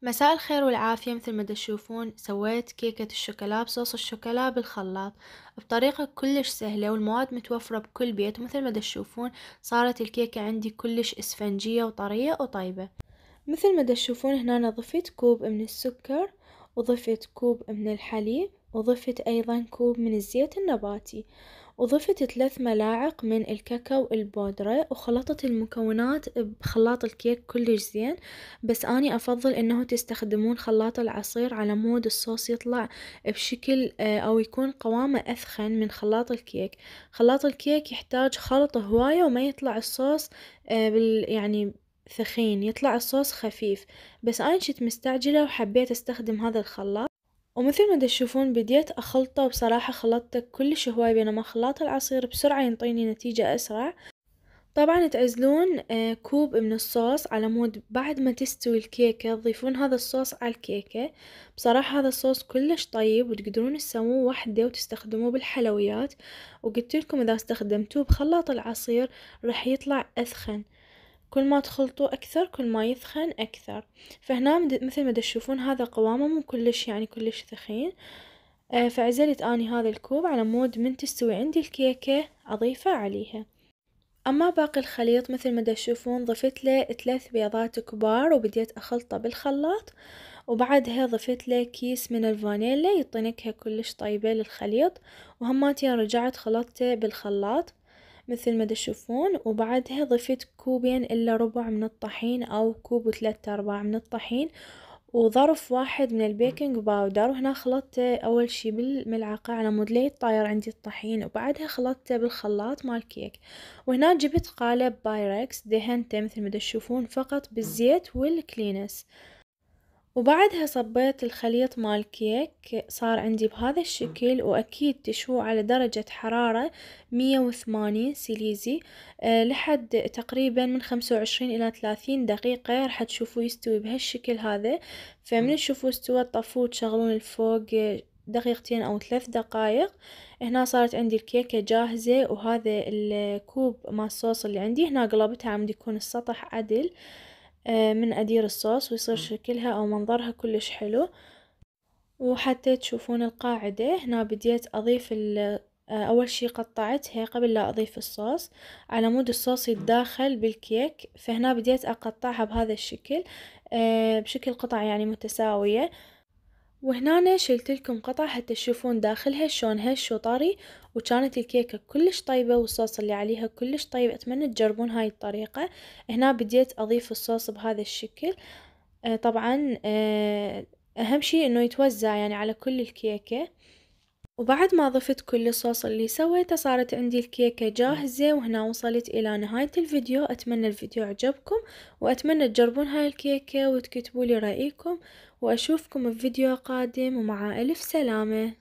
مساء الخير والعافية. مثل ما تشوفون سويت كيكة الشوكولا بصوص الشوكولا بالخلاط بطريقة كلش سهلة، والمواد متوفرة بكل بيت. ومثل ما تشوفون صارت الكيكة عندي كلش اسفنجية وطرية وطيبة. مثل ما تشوفون هنا أنا ضفت كوب من السكر، وضفت كوب من الحليب، وضفت أيضا كوب من الزيت النباتي، وضفت 3 ملاعق من الكاكاو البودرة، وخلطت المكونات بخلاط الكيك كلش زين. بس أني أفضل إنه تستخدمون خلاط العصير على مود الصوص يطلع بشكل أو يكون قوامه أثخن من خلاط الكيك. خلاط الكيك يحتاج خلط هواية وما يطلع الصوص يعني ثخين، يطلع الصوص خفيف. بس أنا كنت مستعجلة وحبيت استخدم هذا الخلاط، ومثل ما تشوفون بديت أخلطه. وبصراحة خلطته كلش هواي، بينما خلاط العصير بسرعة ينطيني نتيجة أسرع. طبعا تعزلون كوب من الصوص على مود بعد ما تستوي الكيكة تضيفون هذا الصوص على الكيكة. بصراحة هذا الصوص كلش طيب، وتقدرون تسووه وحده وتستخدموه بالحلويات. وقلت لكم إذا استخدمتوه بخلاط العصير راح يطلع أثخن، كل ما تخلطوه أكثر كل ما يثخن أكثر. فهنا مثل ما تشوفون هذا قوامه مو كلش يعني كلش ثخين. فعزلت اني هذا الكوب على مود من تستوي عندي الكيكة اضيفه عليها. اما باقي الخليط مثل ما تشوفون ضفت له 3 بيضات كبار وبديت اخلطه بالخلاط، وبعدها ضفت له كيس من الفانيلا يعطي نكهة كلش طيبة للخليط، وهماتين رجعت خلطته بالخلاط مثل ما تشوفون. وبعدها ضفت كوبين الا ربع من الطحين او كوب و3/4 من الطحين، وظرف واحد من البيكنج باودر. وهنا خلطته اول شي بالملعقة على مود لا يتطاير عندي الطحين، وبعدها خلطته بالخلاط مال كيك. وهنا جبت قالب بايركس دهنته مثل ما تشوفون فقط بالزيت والكلينس، وبعدها صبيت الخليط مال كيك صار عندي بهذا الشكل. واكيد تشوه على درجة حرارة 180 سيليزي لحد تقريبا من 25 الى 30 دقيقة راح تشوفوه يستوي بهالشكل هذا. فمن تشوفوه استوى طفوه تشغلون الفوق دقيقتين او 3 دقائق. هنا صارت عندي الكيكة جاهزة، وهذا الكوب مال الصوص اللي عندي هنا قلبتها عم يكون السطح عدل من أدير الصوص ويصير شكلها أو منظرها كلش حلو. وحتى تشوفون القاعدة هنا بديت أضيف أول شي قطعتها قبل لا أضيف الصوص على مود الصوص يتداخل بالكيك. فهنا بديت أقطعها بهذا الشكل بشكل قطع يعني متساوية. وهنا شلت لكم قطع حتى تشوفون داخلها شلون هش وطري، وكانت الكيكة كلش طيبة والصوص اللي عليها كلش طيب. أتمنى تجربون هاي الطريقة. هنا بديت أضيف الصوص بهذا الشكل. طبعا أهم شي إنه يتوزع يعني على كل الكيكة. وبعد ما ضفت كل الصوص اللي سويته صارت عندي الكيكة جاهزة. وهنا وصلت إلى نهاية الفيديو. أتمنى الفيديو عجبكم، وأتمنى تجربون هاي الكيكة وتكتبوا لي رأيكم، وأشوفكم بفيديو قادم، ومع ألف سلامة.